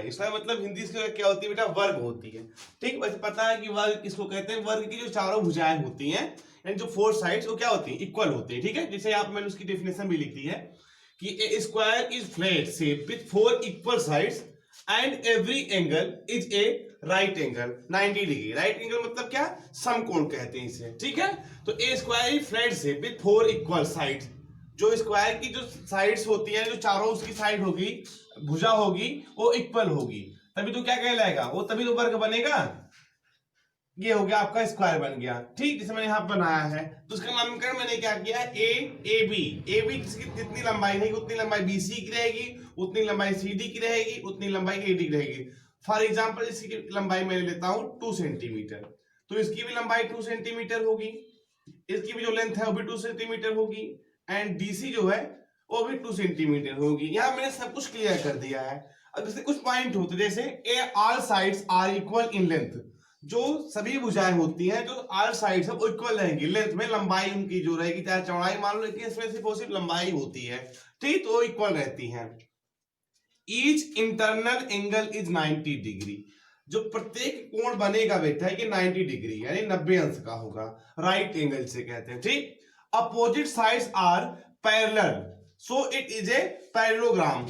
लंबाई। स्क्वायर मतलब हिंदी इसकी क्या होती है बेटा, वर्ग होती है। ठीक, वैसे पता है कि वर्ग किसको कहते हैं, वर्ग की जो चारों भुजाएं होती हैं यानी जो फोर साइड्स वो क्या होती है, इक्वल होती है। ठीक है, जैसे यहाँ पे मैंने उसकी डेफिनेशन भी लिख दी है कि a square is flat shape with four equal sides and every angle is a right angle 90 degree. Right angle मतलब क्या, समकोण कहते हैं इसे। ठीक है, तो a square is flat shape with four equal sides, जो स्क्वायर की जो साइड्स होती है, जो चारों उसकी साइड होगी, भुजा होगी, वो इक्वल होगी, तभी तो क्या कहलाएगा वो, तभी तो वर्ग बनेगा। ये हो गया आपका स्क्वायर बन गया। ठीक, जैसे मैंने यहाँ बनाया है तो उसका नामकरण मैंने क्या किया, ए ए बी। ए बी जितनी लंबाई रहेगी उतनी लंबाई बी सी की रहेगी, उतनी लंबाई सी डी की रहेगी, उतनी लंबाई ए डी की रहेगी। फॉर एग्जाम्पल इसकी लंबाई मैं लेता हूं 2 सेंटीमीटर, तो इसकी भी लंबाई 2 सेंटीमीटर होगी, इसकी भी जो लेंथ है वो भी 2 सेंटीमीटर होगी, एंड डीसी जो है वो भी 2 सेंटीमीटर होगी। यहाँ मैंने सब कुछ क्लियर कर दिया है। अब जैसे कुछ पॉइंट होते जैसे a all sides are equal in length, जो सभी भुजाएं होती हैं जो ऑल साइड्स है वो इक्वल रहेंगी लेंथ में, लंबाई उनकी जो रहेगी चाहे चौड़ाई मान लो, लेकिन इसमें सिर्फ और सिर्फ लंबाई होती है। ठीक, तो इक्वल रहती हैं। Each internal angle is 90 degree, जो प्रत्येक कोण बनेगा बेटा है कि 90 डिग्री यानी 90 अंश का होगा, राइट एंगल से कहते हैं। ठीक, opposite sides are parallel so it is a parallelogram,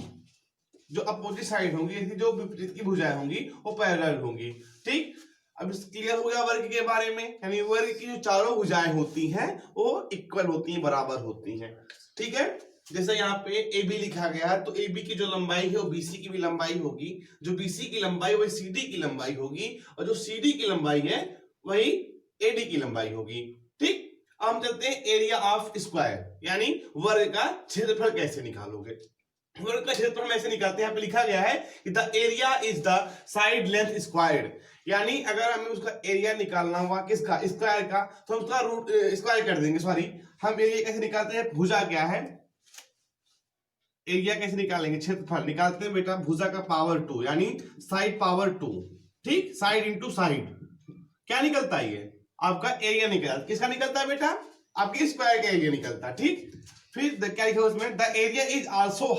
जो अपोजिट साइड होंगी, जो विपरीत की भुजाएं होंगी वो पैरेलल होंगी। ठीक, अब क्लियर हो गया वर्ग के बारे में, यानी वर्ग की जो चारों भुजाएं होती हैं वो इक्वल होती हैं, बराबर होती हैं। ठीक है, जैसे यहाँ पे ए बी लिखा गया है, तो ए बी की जो लंबाई है वो बीसी की भी लंबाई होगी, जो बीसी की लंबाई वही सीडी की लंबाई होगी, और जो सीडी की लंबाई है वही एडी की लंबाई होगी। ठीक, अब हम चलते हैं एरिया ऑफ स्क्वायर, यानी वर्ग का क्षेत्रफल कैसे निकालोगे। वर्ग का क्षेत्रफल ऐसे निकालते हैं, यहाँ पे लिखा गया है कि the area is the side length squared, यानी अगर हमें उसका एरिया निकालना हुआ किसका, स्क्वायर का, तो हम उसका रूट स्क्वायर कर देंगे। सॉरी, हम एरिया कैसे निकालते हैं, भुजा क्या है, एरिया कैसे निकालेंगे, क्षेत्रफल निकालते हैं बेटा भुजा का पावर 2 यानी साइड पावर 2। ठीक, साइड इंटू साइड क्या निकलता है, ये आपका एरिया निकलता, किसका निकलता है बेटा, आपके स्क्वायर का एरिया निकलता है। ठीक, फिर क्या लिखा उसमें, the area is also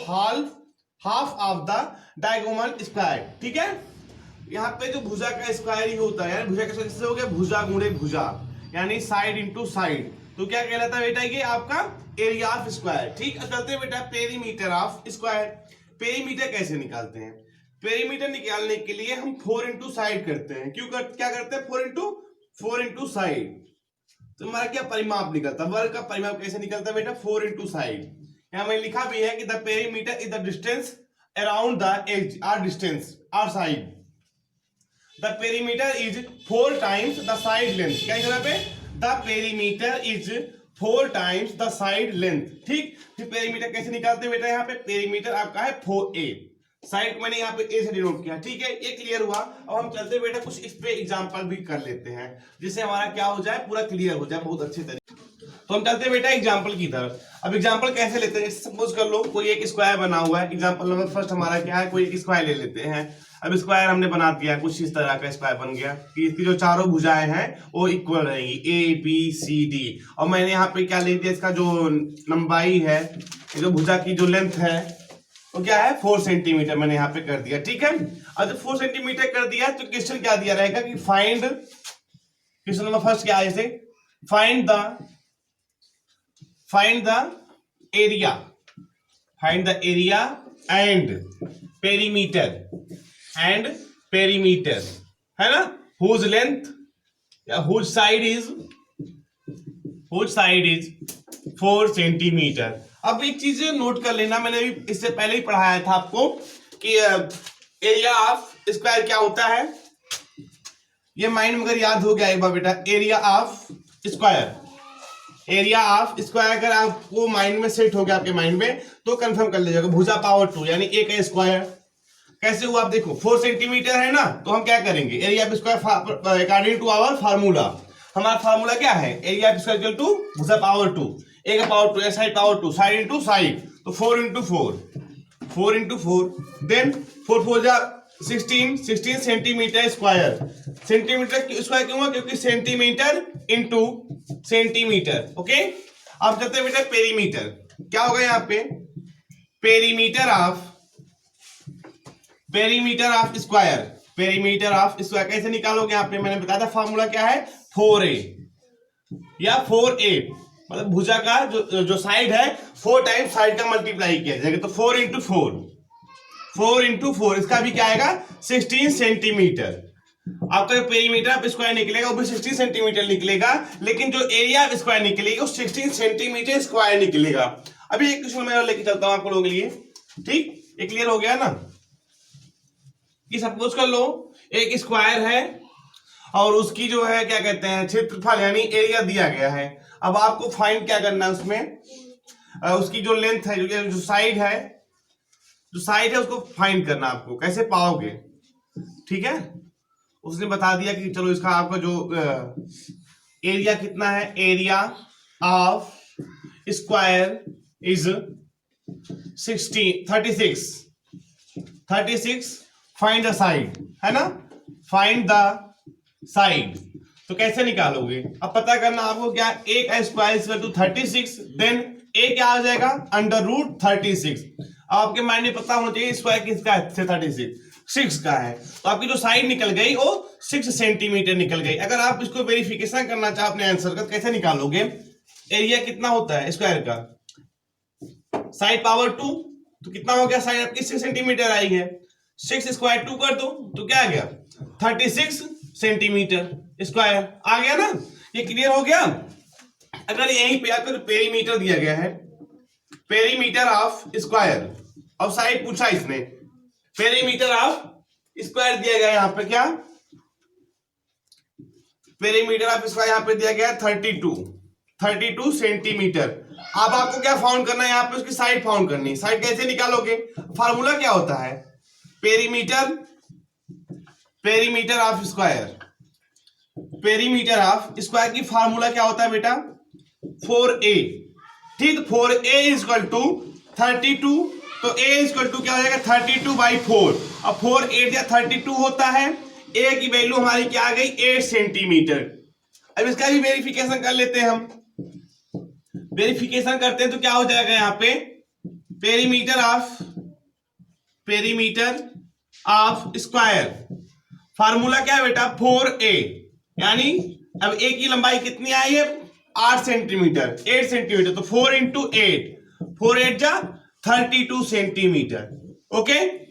half of the diagonal square. ठीक है, यहाँ पे जो भुजा का स्क्वायर ही होता है, यानी भुजा का किससे हो गया, भुजा गुणे भुजा यानी साइड इंटू साइड, तो क्या कहलाता है बेटा, ये आपका एरिया ऑफ स्क्वायर। ठीक, चलते हैं बेटा पेरीमीटर ऑफ स्क्वायर। पेरीमीटर कैसे निकालते हैं, पेरीमीटर निकालने के लिए हम 4 इंटू साइड करते हैं। क्या करते हैं, 4 इंटू साइड, तो हमारा क्या परिमाप निकलता है, वर्ग का परिमाप कैसे निकलता है बेटा, 4 इंटू साइड। यहां मैंने लिखा भी है कि the perimeter is the distance around the edge or distance or side, the perimeter is 4 times the side length. क्या लिखा पे, the perimeter is 4 times the side length. ठीक, फिर पेरीमीटर कैसे निकालते हैं बेटा, यहाँ पे पेरीमीटर आपका है 4a, साइड मैंने यहाँ पे ए से डिनोट किया। ठीक है, ये क्लियर हुआ। अब हम चलते बेटा कुछ इस पे एग्जांपल भी कर लेते हैं, जिससे हमारा क्या हो जाए, पूरा क्लियर हो जाए बहुत अच्छे तरीके। तो हम चलते बेटा एग्जांपल की तरफ। अब एग्जांपल कैसे लेते हैं, सपोज कर लो कोई एक स्क्वायर बना हुआ है। एग्जांपल नंबर फर्स्ट हमारा क्या है, कोई एक स्क्वायर ले लेते हैं। अब स्क्वायर हमने बना दिया, कुछ इस तरह का स्क्वायर बन गया कि इसकी जो चारों भुजाएं हैं वो इक्वल रहेंगी, ए बी सी डी। और मैंने यहाँ पे क्या लिख दिया, इसका जो लंबाई है, जो भुजा की जो लेंथ है वो क्या है, 4 सेंटीमीटर मैंने यहाँ पे कर दिया। ठीक है, अब जब 4 सेंटीमीटर कर दिया तो क्वेश्चन क्या दिया रहेगा कि फाइंड, क्वेश्चन नंबर फर्स्ट क्या है, इसे find the area and perimeter है ना, हुज लेंथ या हुज साइड इज 4 सेंटीमीटर। अब एक चीज नोट कर लेना, मैंने भी इससे पहले ही पढ़ाया था आपको कि एरिया ऑफ स्क्वायर क्या होता है, ये माइंड में अगर याद हो गया एक बार बेटा, एरिया ऑफ स्क्वायर अगर आपको माइंड में सेट हो गया आपके माइंड में, तो कंफर्म कर लीजिएगा भुजा पावर 2 यानी ए का स्क्वायर। कैसे हुआ आप देखो, 4 सेंटीमीटर है ना, तो हम क्या करेंगे, area of square according to our formula, हमारा फार्मूला क्या है, area of square equal to भुजा पावर 2, ए का power 2 side power 2, side into side, तो 4 इंटू 4 देन 4 4 जा 16 सेंटीमीटर स्क्वायर। सेंटीमीटर स्क्वायर क्यों हुआ, क्योंकि सेंटीमीटर इंटू सेंटीमीटर। ओके, अब चलते हैं बेटा पेरीमीटर, क्या होगा यहाँ पे, perimeter perimeter of square, perimeter of square कैसे निकालोगे? यहाँ पे मैंने बताया था फॉर्मूला क्या है, 4a या 4a, मतलब भुजा का जो साइड है 4 टाइम्स साइड का मल्टीप्लाई किया जाएगा, तो 4 इंटू 4 इसका भी क्या आएगा 16 सेंटीमीटर। आपका जो पेरीमीटर ऑफ स्क्वायर निकलेगा वो भी 16 सेंटीमीटर निकलेगा, लेकिन जो एरिया ऑफ स्क्वायर निकलेगा वो 16 सेंटीमीटर स्क्वायर निकलेगा। अभी एक क्वेश्चन मैं लेके चलता हूं आप लोगों के लिए, ठीक, ये क्लियर हो गया ना? कि सपोज कर लो एक स्क्वायर है और उसकी जो है क्या कहते हैं क्षेत्रफल यानी एरिया दिया गया है। अब आपको फाइंड क्या करना है उसमें, उसकी जो लेंथ है, जो साइड है उसको फाइंड करना। आपको कैसे पाओगे, ठीक है? उसने बता दिया कि चलो इसका आपका जो एरिया कितना है, area of square is 36, find the side, है ना? Find the side. तो कैसे निकालोगे? अब पता करना आपको क्या, a का square equal to 36, then a क्या आ जाएगा अंडर रूट 36। अब आपके माइंड में पता होना चाहिए स्क्वायर किसका है, 6 का है, तो आपकी जो साइड निकल गई वो 6 सेंटीमीटर निकल गई। अगर आप इसको वेरिफिकेशन करना चाहो अपने आंसर का, कैसे निकालोगे? एरिया कितना होता है स्क्वायर का, साइड पावर 2, तो कितना हो गया, साइड आपकी 6 सेंटीमीटर आई है, 6 स्क्वायर 2 कर दो तो क्या आ गया 36 सेंटीमीटर स्क्वायर आ गया ना? ये क्लियर हो गया? अगर यहीं पे आपको पेरीमीटर दिया गया है, पेरीमीटर ऑफ स्क्वायर, और साइड पूछा इसने, पेरीमीटर ऑफ स्क्वायर दिया गया यहां पे क्या, पेरीमीटर ऑफ स्क्वायर यहां पे दिया गया 32 सेंटीमीटर। अब आपको क्या फाउंड करना है, यहां पे उसकी साइड फाउंड करनी है। साइड कैसे निकालोगे? फार्मूला क्या होता है, perimeter of square, perimeter of square की फार्मूला क्या होता है बेटा, 4a, ठीक। 4a इक्वल टू 32, तो a इक्वल टू क्या हो जाएगा 32/4। अब 4 8 या 32 होता है, a की वैल्यू हमारी क्या आ गई 8 सेंटीमीटर। अब इसका भी वेरिफिकेशन कर लेते हैं हम। वेरिफिकेशन करते हैं तो क्या हो जाएगा यहाँ पे, पेरीमीटर ऑफ स्क्वायर, फार्मूला क्या है बेटा 4a, यानी अब a की लंबाई कितनी आई है 8 सेंटीमीटर, तो 4 इंटू 8, 4 8 जा 32 सेंटीमीटर। ओके,